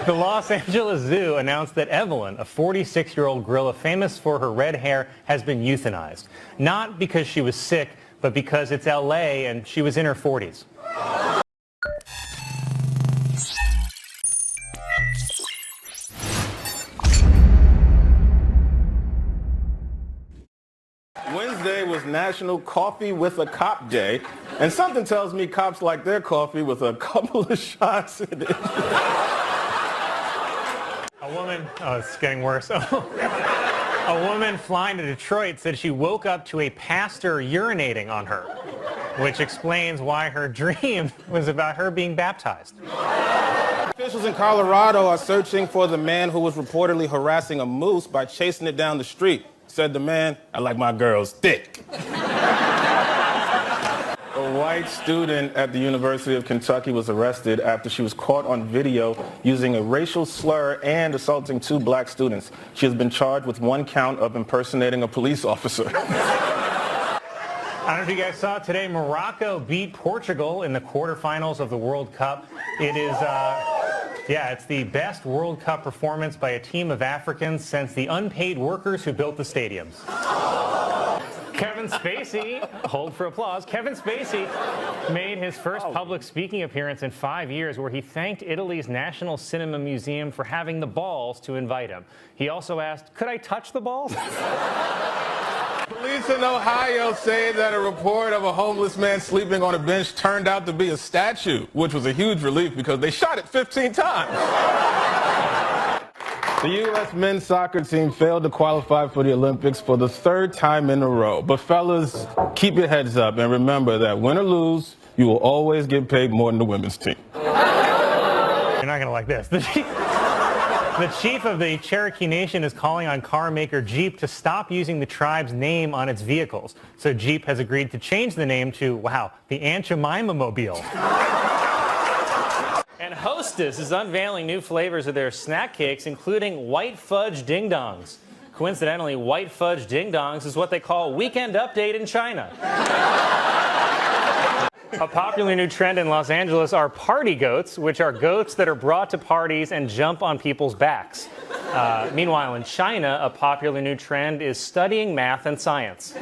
The Los Angeles Zoo announced that Evelyn, a 46-year-old gorilla famous for her red hair, has been euthanized. Not because she was sick, but because it's LA and she was in her 40s. Wednesday was National Coffee with a Cop Day, and something tells me cops like their coffee with a couple of shots in it. It's getting worse. A woman flying to Detroit said she woke up to a pastor urinating on her, which explains why her dream was about her being baptized. Officials in Colorado are searching for the man who was reportedly harassing a moose by chasing it down the street. Said the man, "I like my girls thick." A white student at the University of Kentucky was arrested after she was caught on video using a racial slur and assaulting 2 black students. She has been charged with 1 count of impersonating a police officer. I don't know if you guys saw it today. Morocco beat Portugal in the quarterfinals of the World Cup. It is, it's the best World Cup performance by a team of Africans since the unpaid workers who built the stadiums. Kevin Spacey, hold for applause, Kevin Spacey made his first public speaking appearance in 5 years where he thanked Italy's National Cinema Museum for having the balls to invite him. He also asked, "Could I touch the balls?" Police in Ohio say that a report of a homeless man sleeping on a bench turned out to be a statue, which was a huge relief because they shot it 15 times. The U.S. men's soccer team failed to qualify for the Olympics for the 3rd time in a row. But fellas, keep your heads up and remember that win or lose, you will always get paid more than the women's team. You're not going to like this. The chief of the Cherokee Nation is calling on car maker Jeep to stop using the tribe's name on its vehicles. So Jeep has agreed to change the name to, the Aunt Jemima Mobile. And Hostess is unveiling new flavors of their snack cakes, including white fudge ding-dongs. Coincidentally, white fudge ding-dongs is what they call Weekend Update in China. A popular new trend in Los Angeles are party goats, which are goats that are brought to parties and jump on people's backs. Meanwhile, in China, a popular new trend is studying math and science.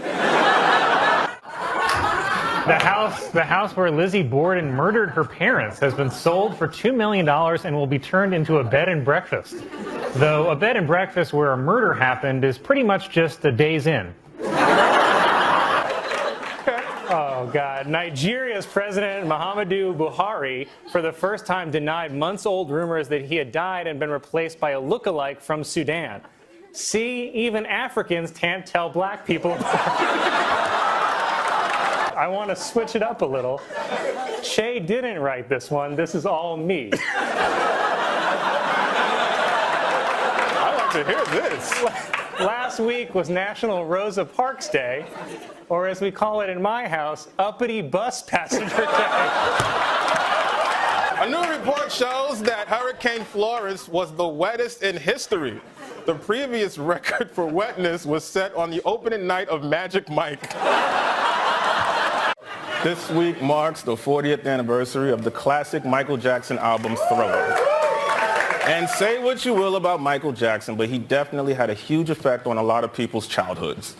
The house where Lizzie Borden murdered her parents has been sold for $2 million and will be turned into a bed and breakfast. Though a bed and breakfast where a murder happened is pretty much just a day's in. Oh, God. Nigeria's President Muhammadu Buhari, for the first time, denied months-old rumors that he had died and been replaced by a look-alike from Sudan. See, even Africans can't tell black people apart. I want to switch it up a little. Che didn't write this one. This is all me. I'd like to hear this. Last week was National Rosa Parks Day, or as we call it in my house, Uppity Bus Passenger Day. A new report shows that Hurricane Florence was the wettest in history. The previous record for wetness was set on the opening night of Magic Mike. This week marks the 40th anniversary of the classic Michael Jackson album, Thriller. And say what you will about Michael Jackson, but he definitely had a huge effect on a lot of people's childhoods.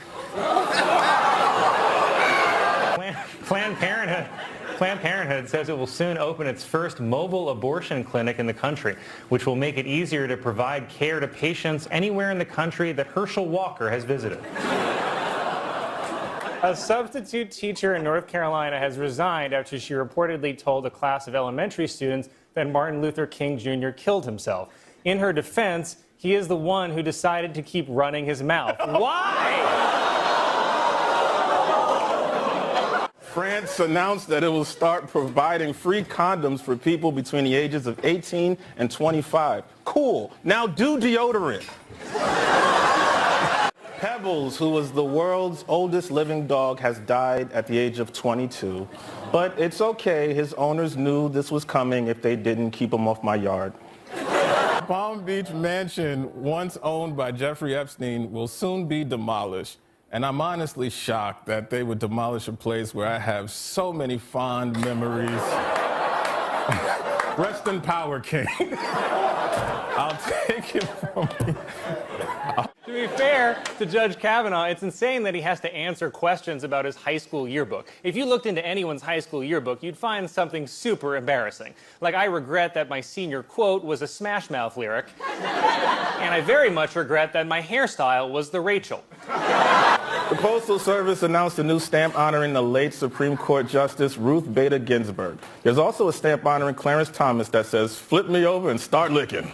Planned Parenthood says it will soon open its first mobile abortion clinic in the country, which will make it easier to provide care to patients anywhere in the country that Herschel Walker has visited. A substitute teacher in North Carolina has resigned after she reportedly told a class of elementary students that Martin Luther King Jr. killed himself. In her defense, he is the one who decided to keep running his mouth. Why? France announced that it will start providing free condoms for people between the ages of 18 and 25. Cool. Now do deodorant. Pebbles, who was the world's oldest living dog, has died at the age of 22. But it's okay. His owners knew this was coming if they didn't keep him off my yard. Palm Beach mansion, once owned by Jeffrey Epstein, will soon be demolished. And I'm honestly shocked that they would demolish a place where I have so many fond memories. Rest in power, King. I'll take it from you. To be fair to Judge Kavanaugh, it's insane that he has to answer questions about his high school yearbook. If you looked into anyone's high school yearbook, you'd find something super embarrassing. Like, I regret that my senior quote was a Smash Mouth lyric, and I very much regret that my hairstyle was the Rachel. The Postal Service announced a new stamp honoring the late Supreme Court Justice Ruth Bader Ginsburg. There's also a stamp honoring Clarence Thomas that says, "Flip me over and start licking."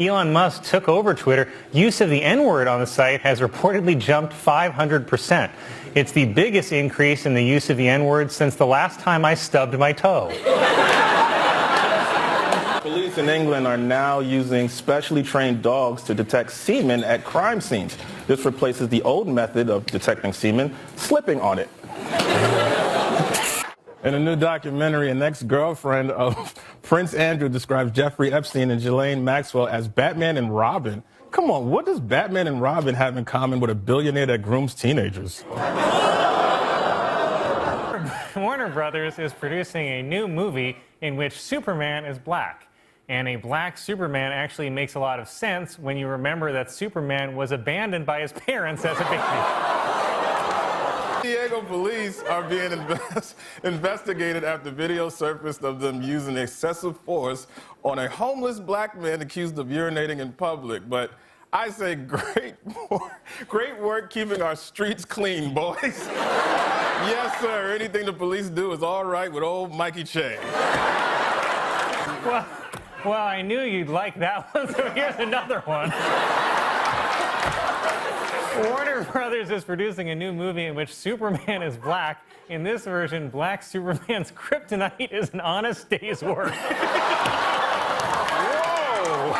Elon Musk took over Twitter. Use of the N-word on the site has reportedly jumped 500%. It's the biggest increase in the use of the N-word since the last time I stubbed my toe. Police in England are now using specially trained dogs to detect semen at crime scenes. This replaces the old method of detecting semen, slipping on it. In a new documentary, an ex-girlfriend of Prince Andrew describes Jeffrey Epstein and Ghislaine Maxwell as Batman and Robin. Come on, what does Batman and Robin have in common with a billionaire that grooms teenagers? Warner Brothers is producing a new movie in which Superman is black. And a black Superman actually makes a lot of sense when you remember that Superman was abandoned by his parents as a baby. Diego police are being investigated after video surfaced of them using excessive force on a homeless black man accused of urinating in public. But I say great work keeping our streets clean, boys. Yes, sir. Anything the police do is all right with old Mikey Che. Well, I knew you'd like that one, so here's another one. Warner Brothers is producing a new movie in which Superman is black. In this version, black Superman's kryptonite is an honest day's work. Whoa!